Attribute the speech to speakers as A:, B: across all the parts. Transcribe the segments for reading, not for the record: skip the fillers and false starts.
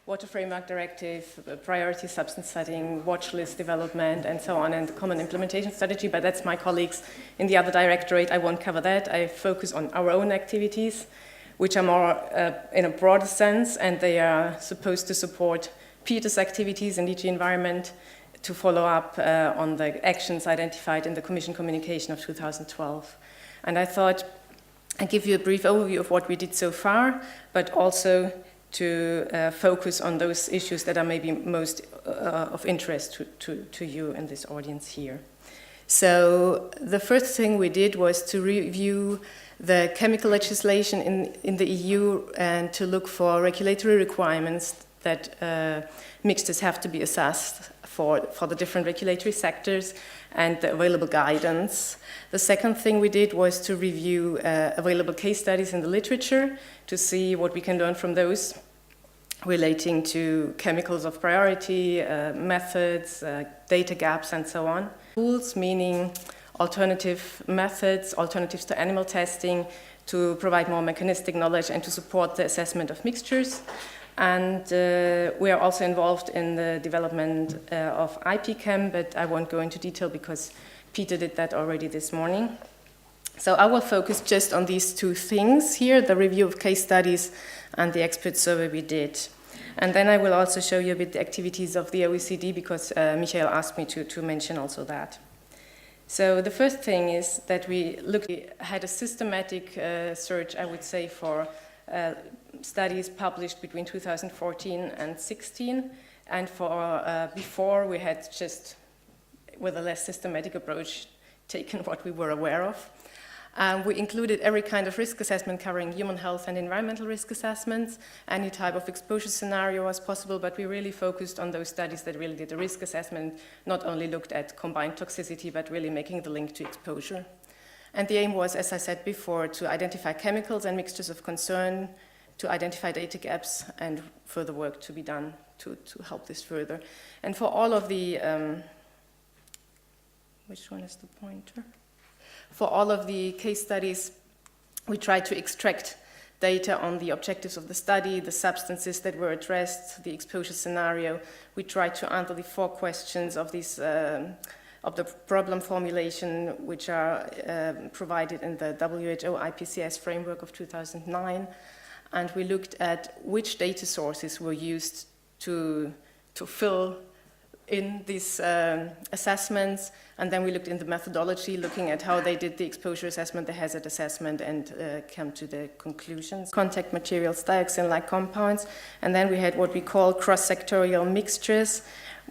A: Water Framework Directive, priority substance setting, watch list development, and so on, and common implementation strategy, but that's my colleagues in the other directorate. I won't cover that. I focus on our own activities, which are more in a broader sense, and they are supposed to support Peter's activities in DG Environment to follow up on the actions identified in the Commission communication of 2012. And I thought I'd give you a brief overview of what we did so far, but also to focus on those issues that are maybe most of interest to you in this audience here. So the first thing we did was to review the chemical legislation in the EU and to look for regulatory requirements that mixtures have to be assessed for the different regulatory sectors and the available guidance. The second thing we did was to review available case studies in the literature to see what we can learn from those relating to chemicals of priority, methods, data gaps, and so on. Tools, meaning alternative methods, alternatives to animal testing, to provide more mechanistic knowledge and to support the assessment of mixtures. And we are also involved in the development of IPChem, but I won't go into detail because Peter did that already this morning. So I will focus just on these two things here, the review of case studies and the expert survey we did. And then I will also show you a bit the activities of the OECD because Michael asked me to mention also that. So the first thing is that we had a systematic search, I would say, for studies published between 2014 and 16, and for before we had just, with a less systematic approach, taken what we were aware of. We included every kind of risk assessment covering human health and environmental risk assessments. Any type of exposure scenario was possible, but we really focused on those studies that really did the risk assessment, not only looked at combined toxicity, but really making the link to exposure. And the aim was, as I said before, to identify chemicals and mixtures of concern, to identify data gaps, and further work to be done to help this further. And for all of the, which one is the pointer? For all of the case studies, we tried to extract data on the objectives of the study, the substances that were addressed, the exposure scenario. We tried to answer the 4 questions of these of the problem formulation, which are provided in the WHO IPCS framework of 2009. And we looked at which data sources were used to fill in these assessments. And then we looked in the methodology, looking at how they did the exposure assessment, the hazard assessment, and came to the conclusions. Contact materials, dioxin-like compounds. And then we had what we call cross-sectorial mixtures.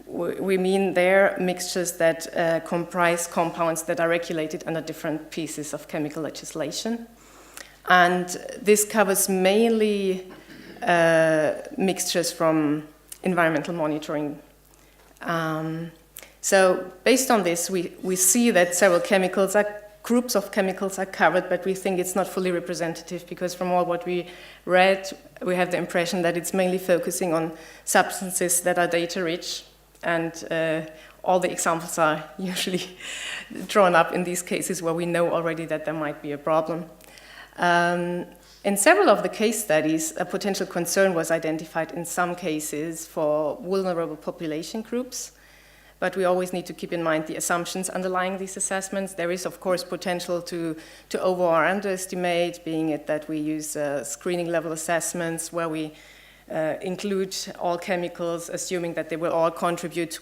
A: We mean there mixtures that comprise compounds that are regulated under different pieces of chemical legislation. And this covers mainly mixtures from environmental monitoring. So based on this, we see that several groups of chemicals are covered, but we think it's not fully representative because from all what we read, we have the impression that it's mainly focusing on substances that are data-rich, and all the examples are usually drawn up in these cases where we know already that there might be a problem. In several of the case studies, a potential concern was identified in some cases for vulnerable population groups, but we always need to keep in mind the assumptions underlying these assessments. There is, of course, potential to over or underestimate, being it that we use screening level assessments where we include all chemicals, assuming that they will all contribute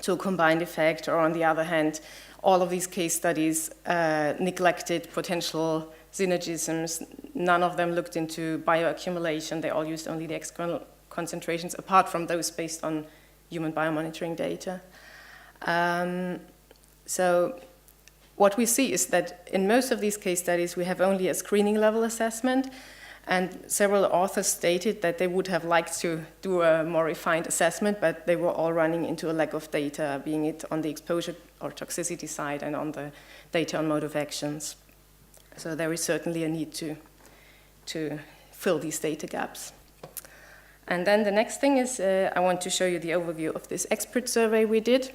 A: to a combined effect, or on the other hand, all of these case studies neglected potential synergisms. None of them looked into bioaccumulation. They all used only the external concentrations, apart from those based on human biomonitoring data. So what we see is that in most of these case studies, we have only a screening level assessment, and several authors stated that they would have liked to do a more refined assessment, but they were all running into a lack of data, being it on the exposure or toxicity side and on the data on mode of actions. So there is certainly a need to fill these data gaps. And then the next thing is I want to show you the overview of this expert survey we did.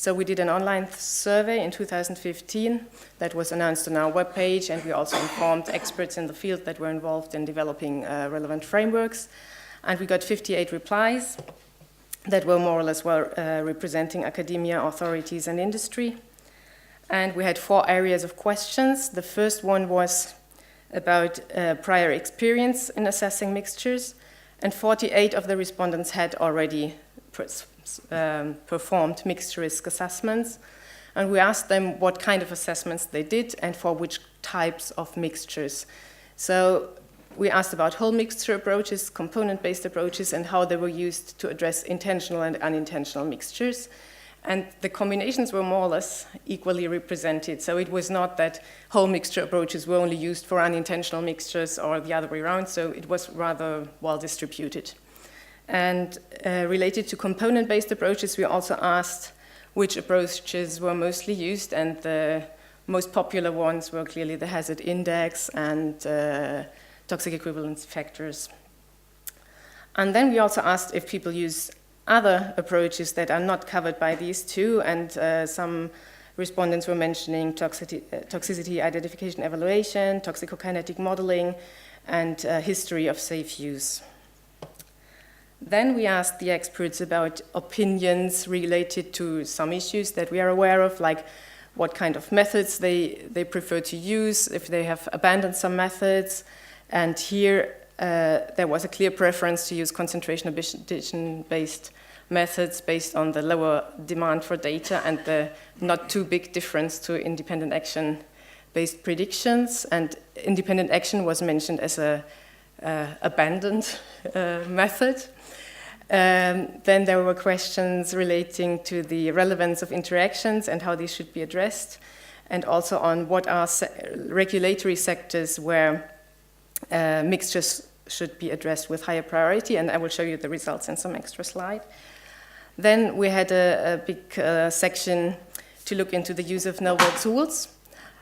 A: So we did an online survey in 2015 that was announced on our webpage, and we also informed experts in the field that were involved in developing relevant frameworks. And we got 58 replies that were more or less representing academia, authorities, and industry. And we had 4 areas of questions. The first one was about prior experience in assessing mixtures, and 48 of the respondents had already performed mixture risk assessments. And we asked them what kind of assessments they did and for which types of mixtures. So we asked about whole mixture approaches, component-based approaches, and how they were used to address intentional and unintentional mixtures. And the combinations were more or less equally represented. So it was not that whole mixture approaches were only used for unintentional mixtures or the other way around, so it was rather well distributed. And related to component-based approaches, we also asked which approaches were mostly used, and the most popular ones were clearly the hazard index and toxic equivalence factors. And then we also asked if people use other approaches that are not covered by these two, and some respondents were mentioning toxicity identification evaluation, toxicokinetic modeling, and history of safe use. Then we asked the experts about opinions related to some issues that we are aware of, like what kind of methods they prefer to use, if they have abandoned some methods. And here there was a clear preference to use concentration addition-based methods based on the lower demand for data and the not too big difference to independent action-based predictions. And independent action was mentioned as a abandoned method. Then there were questions relating to the relevance of interactions and how these should be addressed, and also on what are regulatory sectors where mixtures should be addressed with higher priority, and I will show you the results in some extra slide. Then we had a big section to look into the use of novel tools.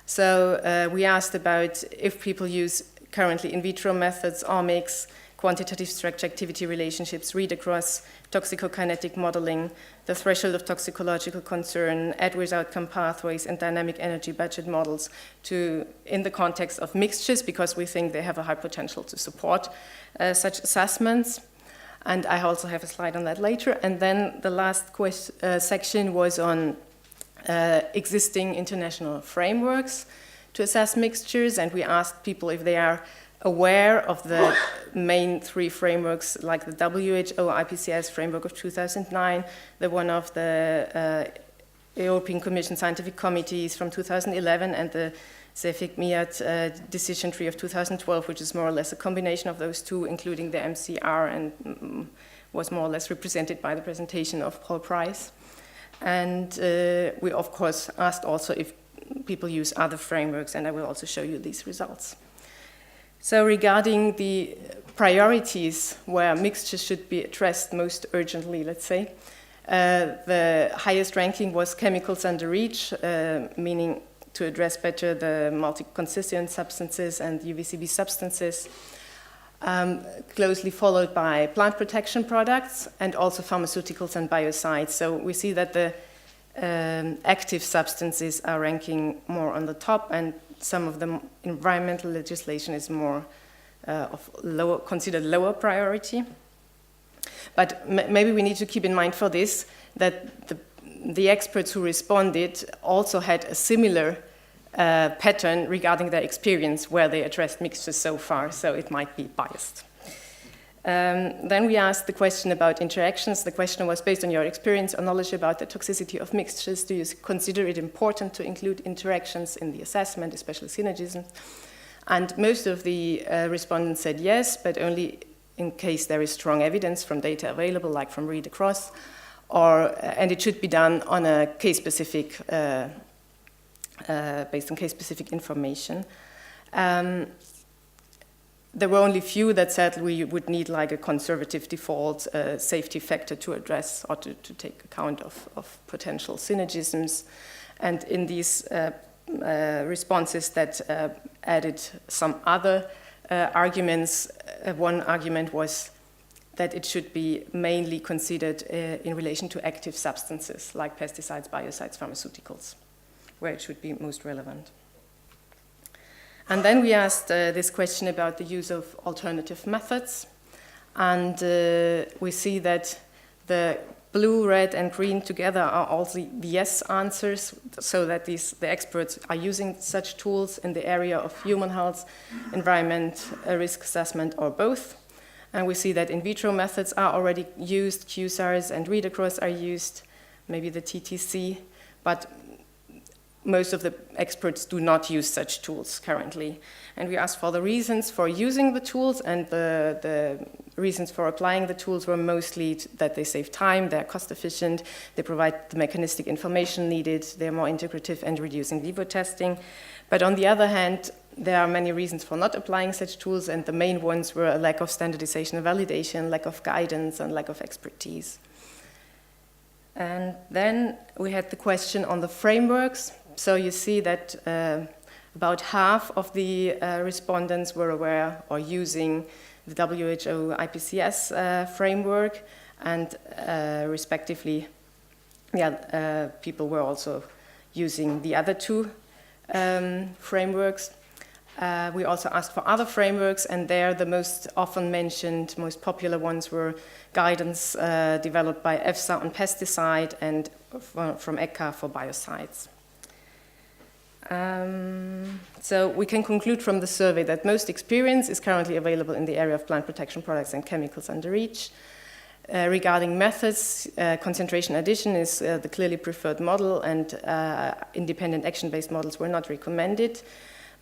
A: So we asked about if people use currently in vitro methods, omics, quantitative structure-activity relationships, read-across, toxicokinetic modeling, the threshold of toxicological concern, adverse outcome pathways, and dynamic energy budget models in the context of mixtures, because we think they have a high potential to support such assessments. And I also have a slide on that later. And then the last section was on existing international frameworks to assess mixtures, and we asked people if they are aware of the main 3 frameworks, like the WHO IPCS framework of 2009, the one of the European Commission Scientific Committees from 2011, and the CEFIC-MIAT decision tree of 2012, which is more or less a combination of those two, including the MCR, and was more or less represented by the presentation of Paul Price. And we, of course, asked also if people use other frameworks, and I will also show you these results. So regarding the priorities where mixtures should be addressed most urgently, let's say, the highest ranking was chemicals under REACH, meaning to address better the multi-constituent substances and UVCB substances, closely followed by plant protection products and also pharmaceuticals and biocides. So we see that the active substances are ranking more on the top, and some of the environmental legislation is more considered lower priority. But maybe we need to keep in mind for this that the experts who responded also had a similar pattern regarding their experience where they addressed mixtures so far, so it might be biased. Then we asked the question about interactions. The question was, based on your experience or knowledge about the toxicity of mixtures, do you consider it important to include interactions in the assessment, especially synergisms? And most of the respondents said yes, but only in case there is strong evidence from data available, like from read across, and it should be done on a case-specific, based on case-specific information. There were only few that said we would need like a conservative default safety factor to address or to take account of potential synergisms. And in these responses that added some other arguments, one argument was that it should be mainly considered in relation to active substances like pesticides, biocides, pharmaceuticals, where it should be most relevant. And then we asked this question about the use of alternative methods. And we see that the blue, red, and green together are all the yes answers, so that the experts are using such tools in the area of human health, environment, risk assessment, or both. And we see that in vitro methods are already used, QSARs and read-across are used, maybe the TTC, but most of the experts do not use such tools currently. And we asked for the reasons for using the tools, and the reasons for applying the tools were mostly that they save time, they're cost efficient, they provide the mechanistic information needed, they're more integrative and reduce in vivo testing. But on the other hand, there are many reasons for not applying such tools, and the main ones were a lack of standardization and validation, lack of guidance, and lack of expertise. And then we had the question on the frameworks. So you see that about half of the respondents were aware or using the WHO IPCS framework, and respectively, people were also using the other two frameworks. We also asked for other frameworks, and there the most often mentioned, most popular ones were guidance developed by EFSA on pesticide and from ECHA for biocides. So we can conclude from the survey that most experience is currently available in the area of plant protection products and chemicals under REACH. Regarding methods, concentration addition is the clearly preferred model, and independent action-based models were not recommended.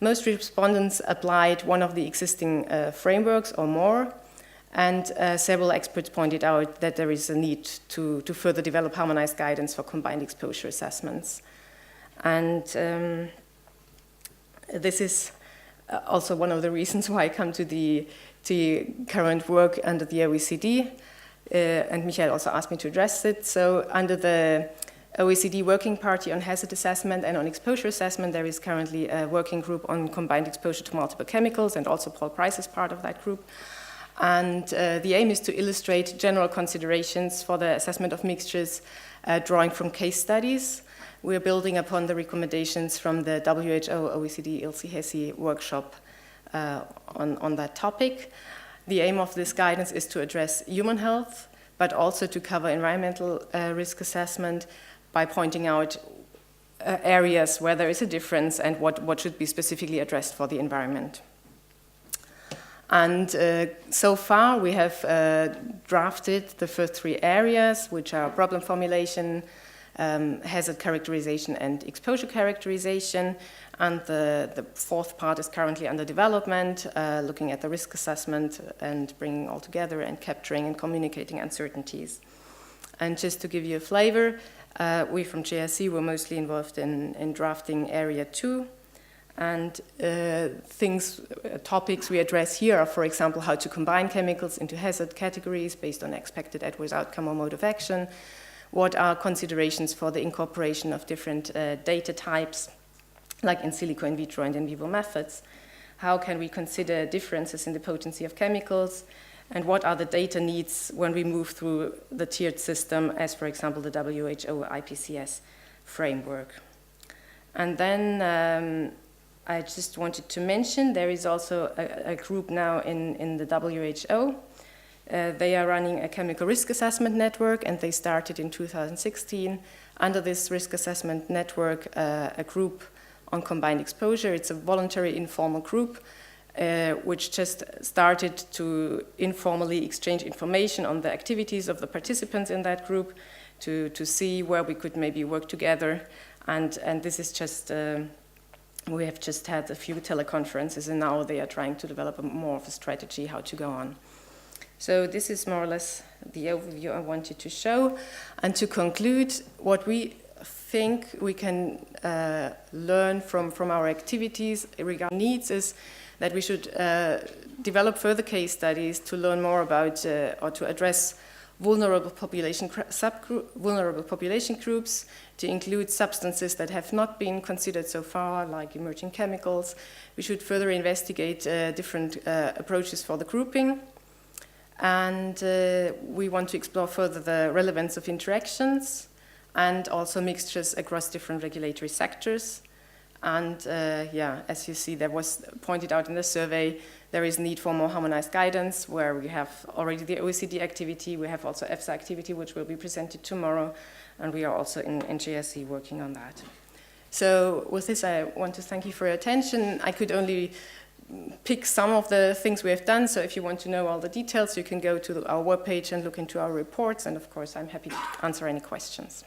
A: Most respondents applied one of the existing frameworks or more, and several experts pointed out that there is a need to further develop harmonized guidance for combined exposure assessments. And this is also one of the reasons why I come to the current work under the OECD, and Michael also asked me to address it. So under the OECD Working Party on Hazard Assessment and on Exposure Assessment, there is currently a working group on combined exposure to multiple chemicals, and also Paul Price is part of that group. And the aim is to illustrate general considerations for the assessment of mixtures drawing from case studies. We're building upon the recommendations from the WHO OECD ILSI-HESI workshop on that topic. The aim of this guidance is to address human health, but also to cover environmental risk assessment by pointing out areas where there is a difference and what should be specifically addressed for the environment. And so far we have drafted the first three areas, which are problem formulation, hazard characterization, and exposure characterization. And the fourth part is currently under development, looking at the risk assessment and bringing all together and capturing and communicating uncertainties. And just to give you a flavor, we from JRC were mostly involved in drafting Area 2. And topics we address here are, for example, how to combine chemicals into hazard categories based on expected adverse outcome or mode of action. What are considerations for the incorporation of different data types, like in silico, in vitro, and in vivo methods? How can we consider differences in the potency of chemicals? And what are the data needs when we move through the tiered system, as, for example, the WHO IPCS framework? And then I just wanted to mention there is also a group now in the WHO. They are running a chemical risk assessment network, and they started in 2016. Under this risk assessment network, a group on combined exposure. It's a voluntary informal group which just started to informally exchange information on the activities of the participants in that group to see where we could maybe work together. And this is just, we have just had a few teleconferences, and now they are trying to develop more of a strategy how to go on. So this is more or less the overview I wanted to show. And to conclude, what we think we can learn from our activities regarding needs is that we should develop further case studies to learn more about or to address vulnerable population groups, to include substances that have not been considered so far, like emerging chemicals. We should further investigate different approaches for the grouping. And we want to explore further the relevance of interactions and also mixtures across different regulatory sectors. And as you see, there was pointed out in the survey, There is need for more harmonized guidance, where we have already the OECD activity. We have also EFSA activity, which will be presented tomorrow, and we are also in JSC working on that. So with this, I want to thank you for your attention. I could only pick some of the things we have done, so if you want to know all the details, you can go to our webpage and look into our reports, and of course, I'm happy to answer any questions.